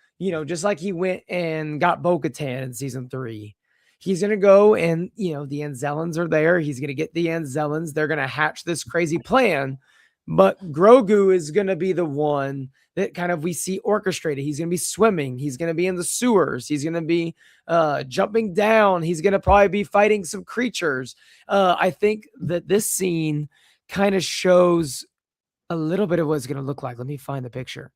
Speaker 1: just like he went and got Bo-Katan in season 3, he's going to go and, the Anzellans are there. He's going to get the Anzellans. They're going to hatch this crazy plan, but Grogu is going to be the one that kind of we see orchestrated. He's going to be swimming. He's going to be in the sewers. He's going to be jumping down. He's going to probably be fighting some creatures. I think that this scene kind of shows a little bit of what it's going to look like. Let me find the picture.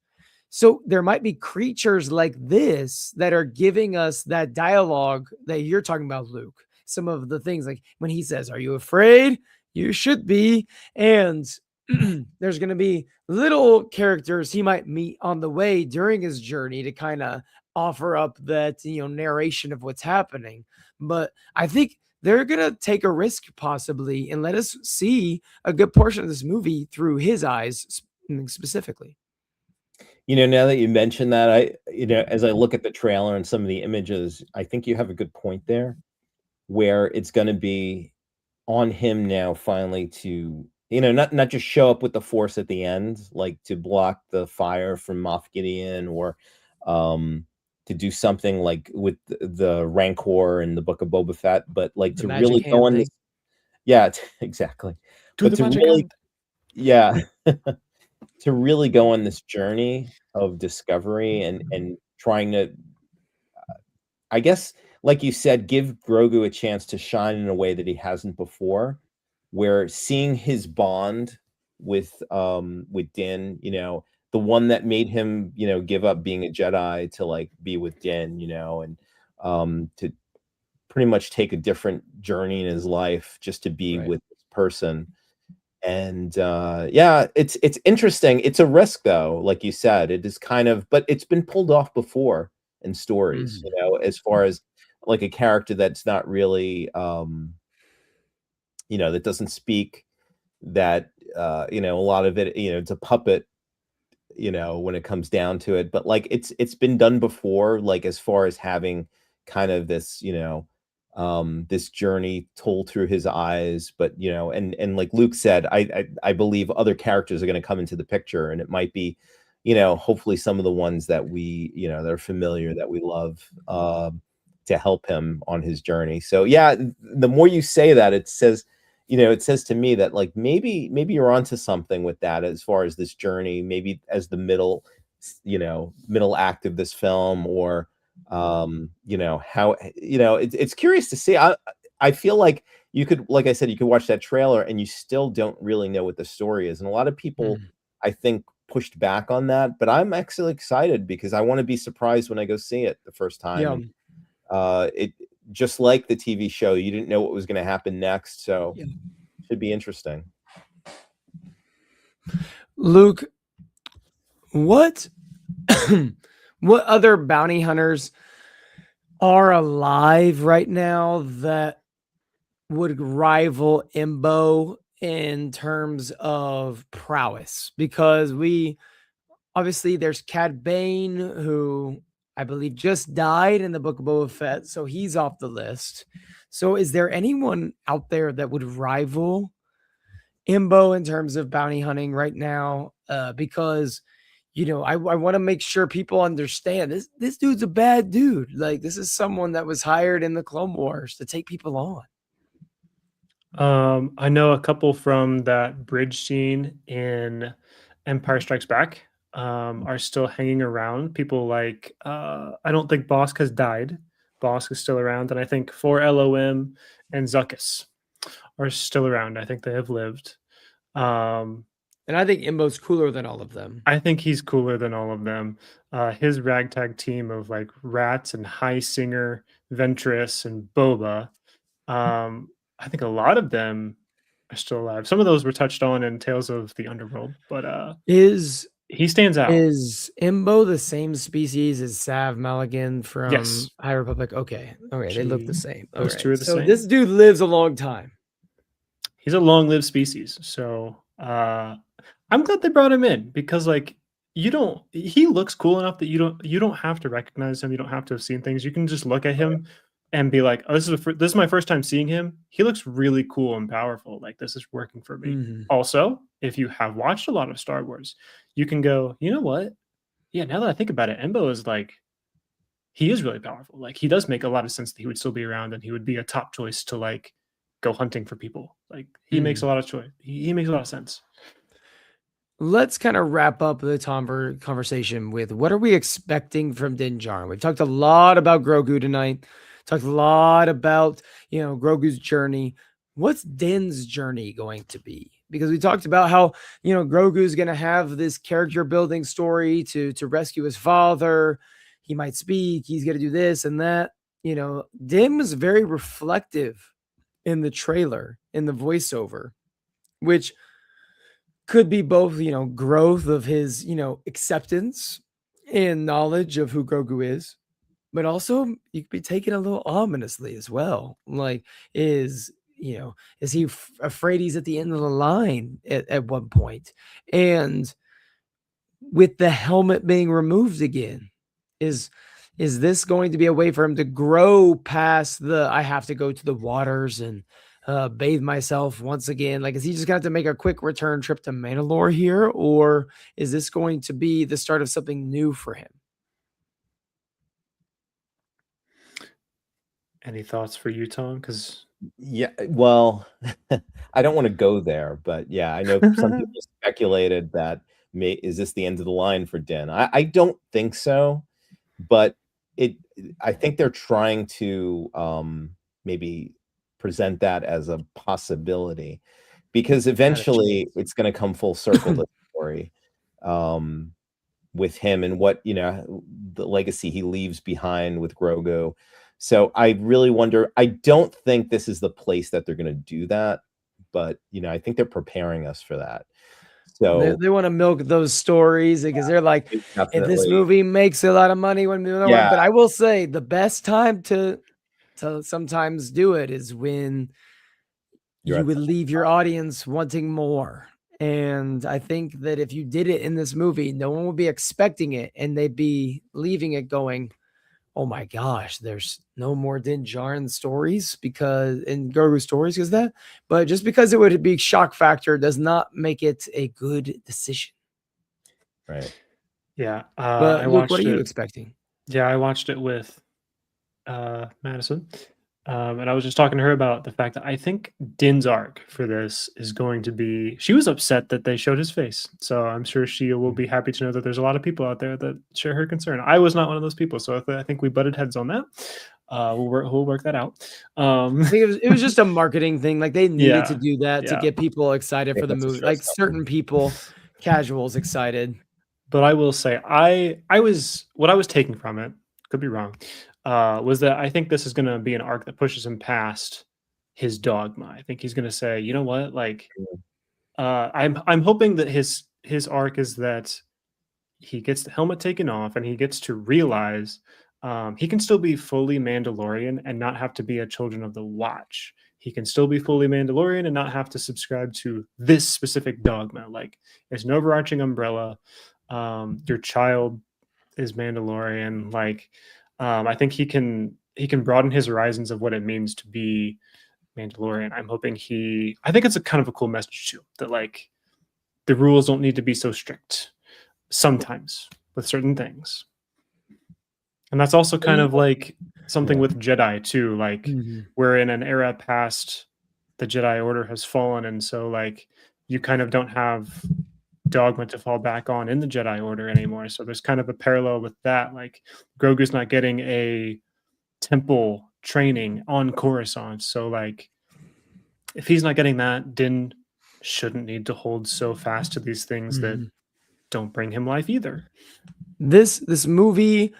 Speaker 1: So there might be creatures like this that are giving us that dialogue that you're talking about, Luke. Some of the things like when he says, "Are you afraid? You should be." And there's going to be little characters he might meet on the way during his journey to kind of offer up that, narration of what's happening. But I think they're going to take a risk possibly and let us see a good portion of this movie through his eyes specifically.
Speaker 3: Now that you mentioned that, as I look at the trailer and some of the images, I think you have a good point there where it's going to be on him now finally to, not just show up with the Force at the end, like to block the fire from Moff Gideon or to do something like with the Rancor in the Book of Boba Fett, but like
Speaker 1: The
Speaker 3: to
Speaker 1: magic
Speaker 3: really
Speaker 1: hand
Speaker 3: go on
Speaker 1: thing.
Speaker 3: this. Yeah, exactly. But to really, yeah, to really go on this journey of discovery and trying to, I guess, like you said, give Grogu a chance to shine in a way that he hasn't before, where seeing his bond with Din, you know, the one that made him, you know, give up being a Jedi to like be with Din, you know, and to pretty much take a different journey in his life just to be
Speaker 1: Right.
Speaker 3: with this person. And yeah, it's interesting. It's a risk though, like you said. It is kind of, but it's been pulled off before in stories, you know, as far as like a character that's not really you know, that doesn't speak, that you know, a lot of it, you know, it's a puppet, you know, when it comes down to it. But like it's been done before, like as far as having kind of this, you know, this journey told through his eyes. But you know, and like Luke said, I believe other characters are going to come into the picture, and it might be, you know, hopefully some of the ones that we, you know, that are familiar, that we love, to help him on his journey. So yeah, the more you say that, it says, you know, it says to me that like maybe you're onto something with that as far as this journey, maybe as the middle, you know, middle act of this film, or you know, how, you know, it's curious to see. I feel like you could, like I said, you could watch that trailer and you still don't really know what the story is. And a lot of people, I think, pushed back on that, but I'm actually excited because I want to be surprised when I go see it the first time.
Speaker 1: Yeah.
Speaker 3: And, it just like the TV show, you didn't know what was going to happen next, so
Speaker 1: Yeah.
Speaker 3: should be interesting.
Speaker 1: Luke, what what other bounty hunters are alive right now that would rival Imbo in terms of prowess? Because we obviously, there's Cad Bane, who I believe just died in the Book of Boba Fett, so he's off the list. So is there anyone out there that would rival Imbo in terms of bounty hunting right now? Because you know, I want to make sure people understand this dude's a bad dude. Like, this is someone that was hired in the Clone Wars to take people on.
Speaker 2: I know a couple from that bridge scene in Empire Strikes Back are still hanging around. People like, I don't think Bosk has died. Bosk is still around, and I think 4LOM and Zuckuss are still around. I think they have lived.
Speaker 1: And I think Imbo's cooler than all of them.
Speaker 2: I think he's cooler than all of them. His ragtag team of like Rats and High Singer, Ventress, and Boba. I think a lot of them are still alive. Some of those were touched on in Tales of the Underworld, but
Speaker 1: Is
Speaker 2: he stands out.
Speaker 1: Is Imbo the same species as Sav Maligan from
Speaker 2: Yes.
Speaker 1: High Republic? Okay. They look the same.
Speaker 2: Those two are the
Speaker 1: so
Speaker 2: same.
Speaker 1: this dude lives a long time.
Speaker 2: He's a long-lived species. So I'm glad they brought him in because like he looks cool enough that you don't have to recognize him. You don't have to have seen things. You can just look at him and be like, oh, this is my first time seeing him. He looks really cool and powerful. Like, this is working for me. Also, if you have watched a lot of Star Wars, you can go, you know what? Yeah, now that I think about it, Embo is like, he is really powerful. Like, he does make a lot of sense that he would still be around and he would be a top choice to like go hunting for people. Like, he makes a lot of choice. He makes a lot of sense.
Speaker 1: Let's kind of wrap up the conversation with what are we expecting from Din Djarin? We've talked a lot about Grogu tonight. Talked a lot about, you know, Grogu's journey. What's Din's journey going to be? Because we talked about how, you know, Grogu's going to have this character building story to rescue his father. He might speak. He's going to do this and that. You know, Din was very reflective in the trailer, in the voiceover, which could be both, you know, growth of his, you know, acceptance and knowledge of who Grogu is, but also you could be taken a little ominously as well. Like, is he afraid he's at the end of the line at one point? And with the helmet being removed again, is this going to be a way for him to grow past the I have to go to the waters and bathe myself once again? Like, is he just going to have to make a quick return trip to Mandalore here, or is this going to be the start of something new for him?
Speaker 2: Any thoughts for you, Tom? Because
Speaker 3: yeah, well, I don't want to go there, but yeah, I know some people speculated that is this the end of the line for Din? I don't think so, but I think they're trying to maybe present that as a possibility. because
Speaker 1: Not a
Speaker 3: eventually
Speaker 1: chance.
Speaker 3: it's going to come full circle to the story, with him and what, the legacy he leaves behind with Grogu. So I really wonder. I don't think this is the place that they're going to do that, but I think they're preparing us for that. So
Speaker 1: They want to milk those stories because they're like,
Speaker 3: it's
Speaker 1: if this
Speaker 3: definitely,
Speaker 1: movie makes a lot of money when we know it.
Speaker 3: yeah,
Speaker 1: But I will say the best time to sometimes do it is when
Speaker 3: you're
Speaker 1: you
Speaker 3: at
Speaker 1: would leave your audience wanting more. And I think that if you did it in this movie, no one would be expecting it and they'd be leaving it going, oh my gosh, there's no more Din Djarin stories because in Grogu stories because that, but just because it would be shock factor does not make it a good decision.
Speaker 3: right.
Speaker 2: Yeah,
Speaker 1: But
Speaker 2: I
Speaker 1: Luke, what are
Speaker 2: watched
Speaker 1: you
Speaker 2: it.
Speaker 1: expecting?
Speaker 2: Yeah, I watched it with Madison. And I was just talking to her about the fact that I think Din's arc for this is going to be. She was upset that they showed his face, so I'm sure she will be happy to know that there's a lot of people out there that share her concern. I was not one of those people, so I think we butted heads on that. We'll work that out.
Speaker 1: I think it was just a marketing thing. Like they needed to
Speaker 2: Yeah,
Speaker 1: do that to
Speaker 2: yeah.
Speaker 1: get people
Speaker 3: I
Speaker 1: excited for
Speaker 3: think
Speaker 1: the
Speaker 3: that's a
Speaker 1: movie. Like
Speaker 3: showstopper.
Speaker 1: certain people, casuals excited.
Speaker 2: But I will say, I was what I was taking from it. Could be wrong. Was that I think this is going to be an arc that pushes him past his dogma. I think he's going to say, you know what, like I'm hoping that his arc is that he gets the helmet taken off and he gets to realize he can still be fully Mandalorian and not have to be a Children of the Watch. He can still be fully Mandalorian and not have to subscribe to this specific dogma. Like there's an overarching umbrella. Your child is Mandalorian. Like I think he can broaden his horizons of what it means to be Mandalorian. I think it's a kind of a cool message too, that like the rules don't need to be so strict sometimes with certain things. And that's also kind of like something
Speaker 3: Yeah.
Speaker 2: with Jedi too. Like
Speaker 1: Mhm.
Speaker 2: we're in an era past the Jedi Order has fallen, and so like you kind of don't have dogma to fall back on in the Jedi Order anymore. So there's kind of a parallel with that. Like Grogu's not getting a temple training on Coruscant. So like if he's not getting that, Din shouldn't need to hold so fast to these things that
Speaker 1: Mhm.
Speaker 2: don't bring him life either.
Speaker 1: This movie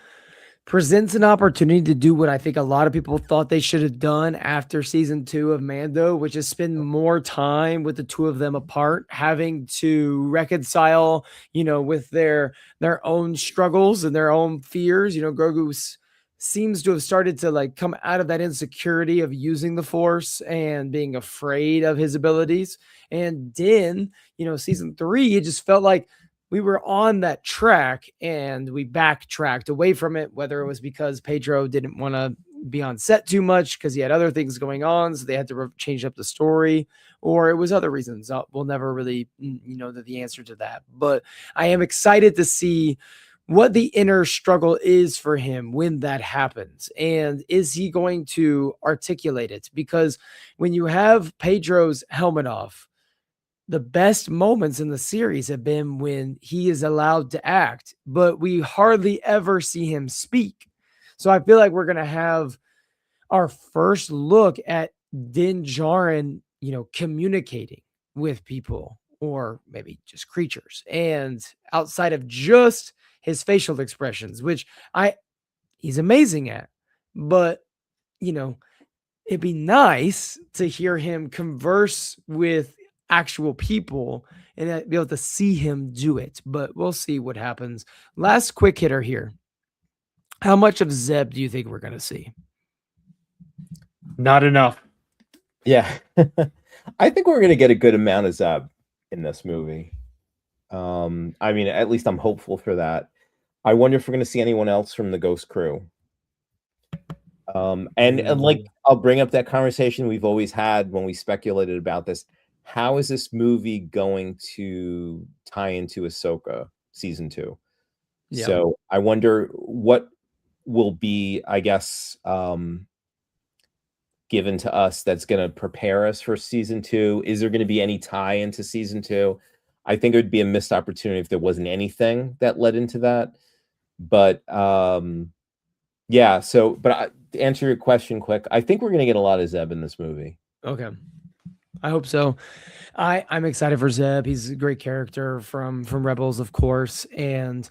Speaker 1: presents an opportunity to do what I think a lot of people thought they should have done after season 2 of Mando, which is spend more time with the two of them apart, having to reconcile, with their own struggles and their own fears. Grogu seems to have started to like come out of that insecurity of using the Force and being afraid of his abilities. And Din, season 3, it just felt like we were on that track and we backtracked away from it, whether it was because Pedro didn't want to be on set too much because he had other things going on, so they had to change up the story, or it was other reasons. We'll never really know the answer to that. But I am excited to see what the inner struggle is for him when that happens. And is he going to articulate it? Because when you have Pedro's helmet off, the best moments in the series have been when he is allowed to act, but we hardly ever see him speak. So I feel like we're going to have our first look at Din Djarin, communicating with people or maybe just creatures, and outside of just his facial expressions, which he's amazing at. But, you know, it'd be nice to hear him converse with actual people and be able to see him do it. But we'll see what happens. Last quick hitter here. How much of Zeb do you think we're going to see?
Speaker 2: Not enough.
Speaker 3: Yeah. I think we're going to get a good amount of Zeb in this movie. I mean, at least I'm hopeful for that. I wonder if we're going to see anyone else from the Ghost crew. And like, I'll bring up that conversation we've always had when we speculated about this. How is this movie going to tie into Ahsoka season 2?
Speaker 1: Yeah.
Speaker 3: So I wonder what will be, I guess, given to us that's going to prepare us for season 2. Is there going to be any tie into season 2? I think it would be a missed opportunity if there wasn't anything that led into that. But yeah, so to answer your question quick, I think we're going to get a lot of Zeb in this movie.
Speaker 1: Okay. I hope so. I'm excited for Zeb. He's a great character from Rebels, of course. And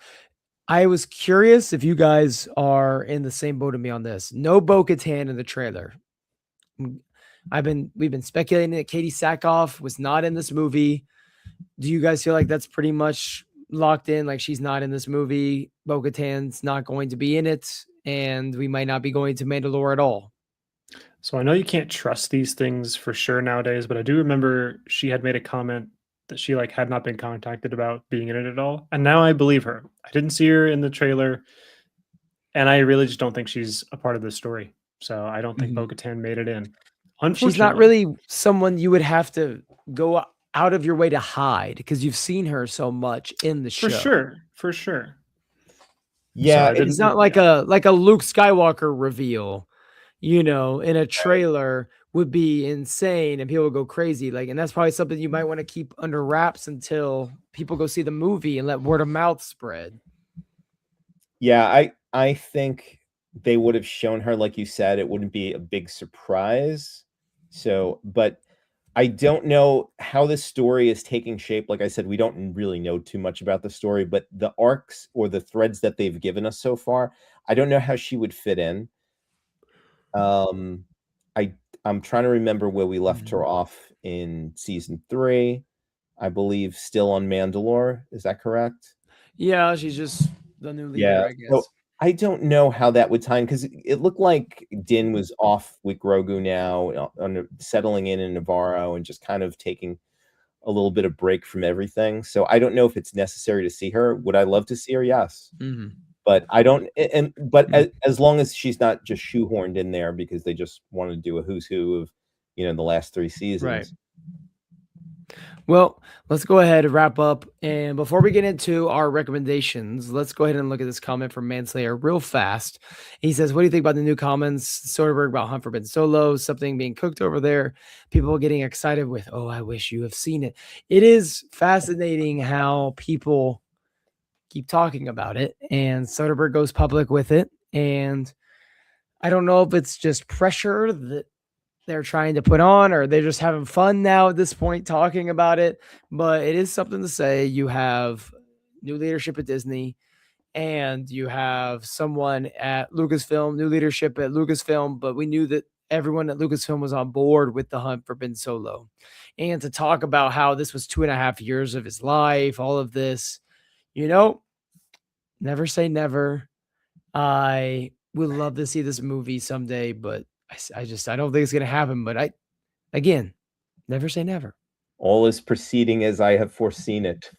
Speaker 1: I was curious if you guys are in the same boat as me on this. No Bo-Katan in the trailer. Mm, we've been speculating that Katie Sackhoff was not in this movie. Do you guys feel like that's pretty much locked in? Like she's not in this movie. Bo-Katan's not going to be in it, and we might not be going to Mandalore at all.
Speaker 2: So I know you can't trust these things for sure nowadays, but I do remember she had made a comment that she like had not been contacted about being in it at all. And now I believe her. I didn't see her in the trailer, and I really just don't think she's a part of this story. So I don't think
Speaker 1: Mhm.
Speaker 2: Bo-Katan made it in.
Speaker 1: She's not
Speaker 2: Unfortunately.
Speaker 1: really someone you would have to go out of your way to hide because you've seen her so much in the
Speaker 2: For
Speaker 1: show.
Speaker 2: sure. For sure.
Speaker 3: Yeah,
Speaker 2: I
Speaker 1: It's not like a Luke Skywalker reveal, in a trailer would be insane and people would go crazy. Like, and that's probably something you might want to keep under wraps until people go see the movie and let word of mouth spread.
Speaker 3: yeah, I think they would have shown her, like you said, it wouldn't be a big surprise. So, but I don't know how this story is taking shape. Like I said, we don't really know too much about the story, but the arcs or the threads that they've given us so far, I don't know how she would fit in. Um, I'm trying to remember where we left her off in season 3. I believe still on Mandalore. Is that correct?
Speaker 1: Yeah, she's just the new leader,
Speaker 3: Yeah.
Speaker 1: I
Speaker 3: So
Speaker 1: guess.
Speaker 3: I don't know how that would time because it looked like Din was off with Grogu now, settling in Navarro and just kind of taking a little bit of break from everything. So I don't know if it's necessary to see her. Would I love to see her? Yes.
Speaker 1: Mhm.
Speaker 3: But I don't, but
Speaker 1: Mhm.
Speaker 3: as long as she's not just shoehorned in there because they just want to do a who's who of, the last 3
Speaker 1: Right.
Speaker 3: seasons.
Speaker 1: Well, let's go ahead and wrap up. And before we get into our recommendations, let's go ahead and look at this comment from Manslayer real fast. He says, "What do you think about the new comments, Soderbergh, about Hunt for Ben Solo? Something being cooked over there. People getting excited with, oh, I wish you have seen it." It is fascinating how people keep talking about it, and Soderbergh goes public with it. And I don't know if it's just pressure that they're trying to put on, or they're just having fun now at this point talking about it. But it is something to say. You have new leadership at Disney, and you have someone at Lucasfilm, new leadership at Lucasfilm. But we knew that everyone at Lucasfilm was on board with the Hunt for Ben Solo. And to talk about how this was 2.5 years of his life, all of this, never say never. I would love to see this movie someday, but I don't think it's gonna happen. But again, never say never.
Speaker 3: All is proceeding as I have foreseen it.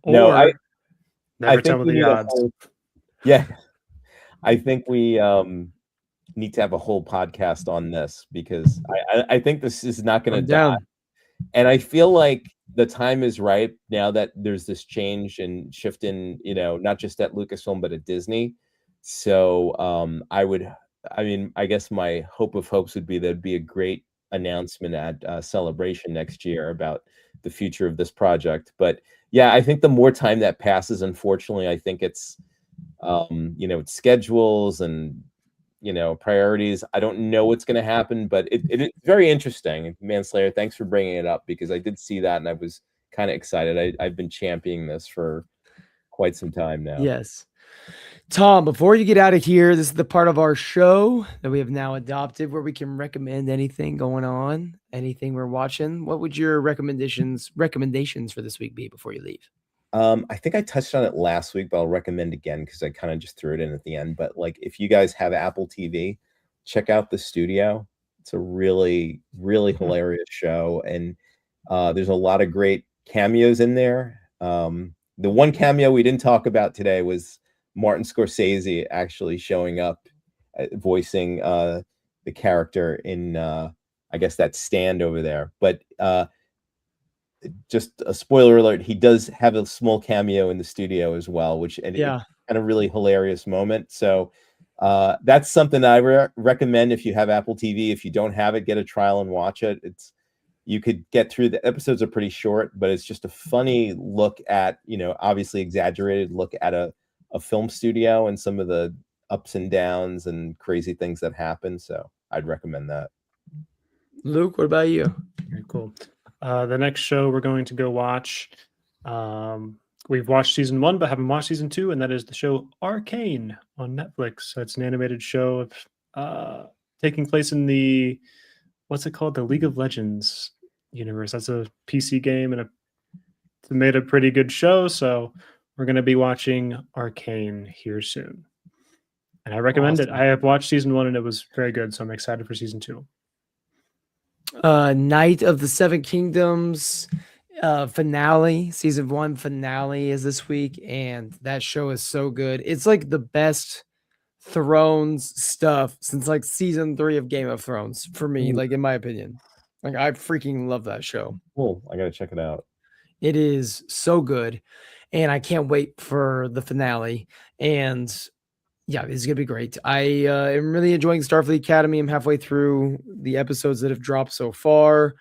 Speaker 3: No,
Speaker 2: Or
Speaker 3: I
Speaker 2: never tell
Speaker 3: think
Speaker 2: me
Speaker 3: we
Speaker 2: the
Speaker 3: need a
Speaker 2: odds.
Speaker 3: whole, yeah, I think we need to have a whole podcast on this because I think this is not going
Speaker 1: I'm
Speaker 3: to die.
Speaker 1: down.
Speaker 3: And I feel like the time is right now that there's this change and shift in, not just at Lucasfilm, but at Disney. So I guess my hope of hopes would be there'd be a great announcement at Celebration next year about the future of this project. But yeah, I think the more time that passes, unfortunately, I think it's, it's schedules and priorities. I don't know what's going to happen, but it's very interesting. Manslayer, thanks for bringing it up because I did see that and I was kind of excited. I've been championing this for quite some time now.
Speaker 1: Yes. Tom, before you get out of here, this is the part of our show that we have now adopted where we can recommend anything going on, anything we're watching. What would your recommendations for this week be before you leave?
Speaker 3: I think I touched on it last week, but I'll recommend again because I kind of just threw it in at the end. But like, if you guys have Apple TV, check out The Studio. It's a really, really hilarious show, and there's a lot of great cameos in there. The one cameo we didn't talk about today was Martin Scorsese actually showing up, voicing the character in, I guess, that stand over there. But just a spoiler alert, he does have a small cameo in The Studio as well, which it's kind of really hilarious moment. So that's something that I recommend if you have Apple TV. If you don't have it, get a trial and watch it. You could get through, the episodes are pretty short, but it's just a funny look at, obviously exaggerated look at a film studio and some of the ups and downs and crazy things that happen. So I'd recommend that.
Speaker 1: Luke, what about you?
Speaker 2: Very cool. The next show we're going to go watch. We've watched season 1, but haven't watched season 2, and that is the show Arcane on Netflix. So it's an animated show taking place in the what's it called? The League of Legends universe. That's a PC game, and it's made a pretty good show. So we're going to be watching Arcane here soon, and I recommend it.
Speaker 1: Awesome.
Speaker 2: I have watched season 1, and it was very good. So I'm excited for season 2.
Speaker 1: Night of the Seven Kingdoms finale, season 1 finale is this week, and that show is so good. It's like the best Thrones stuff since like season 3 of Game of Thrones for me,
Speaker 3: Ooh.
Speaker 1: like in my opinion. Like I freaking love that show.
Speaker 3: Cool. I gotta check it out.
Speaker 1: It is so good, and I can't wait for the finale. And yeah, it's gonna be great. I am really enjoying Starfleet Academy. I'm halfway through the episodes that have dropped so far.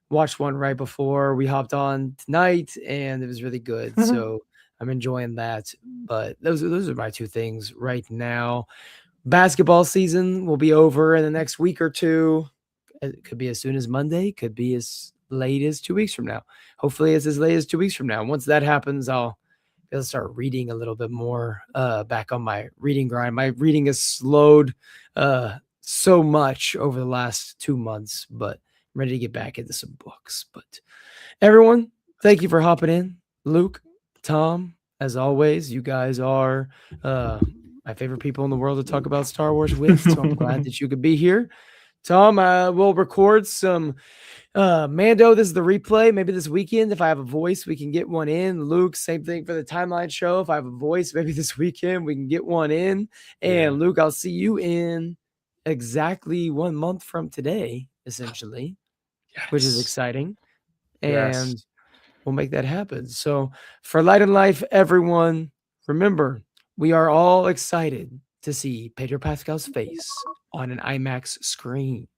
Speaker 1: Watched one right before we hopped on tonight, and it was really good. So I'm enjoying that. But those are my two things right now. Basketball season will be over in the next week or two. It could be as soon as Monday, could be as late as 2 weeks from now. Hopefully it's as late as 2 weeks from now. Once that happens, I'll be able to start reading a little bit more, back on my reading grind. My reading has slowed so much over the last 2 months, but I'm ready to get back into some books. But everyone, thank you for hopping in. Luke, Tom, as always, you guys are my favorite people in the world to talk about Star Wars with. So I'm glad that you could be here. Tom, we'll record some Mando. This is the replay. Maybe this weekend, if I have a voice, we can get one in. Luke, same thing for the timeline show. If I have a voice, maybe this weekend we can get one in. And
Speaker 2: Yeah.
Speaker 1: Luke, I'll see you in exactly 1 month from today, essentially, which is
Speaker 2: Yes.
Speaker 1: exciting.
Speaker 2: Yes.
Speaker 1: And we'll make that happen. So for Light and Life, everyone, remember, we are all excited to see Pedro Pascal's face on an IMAX screen.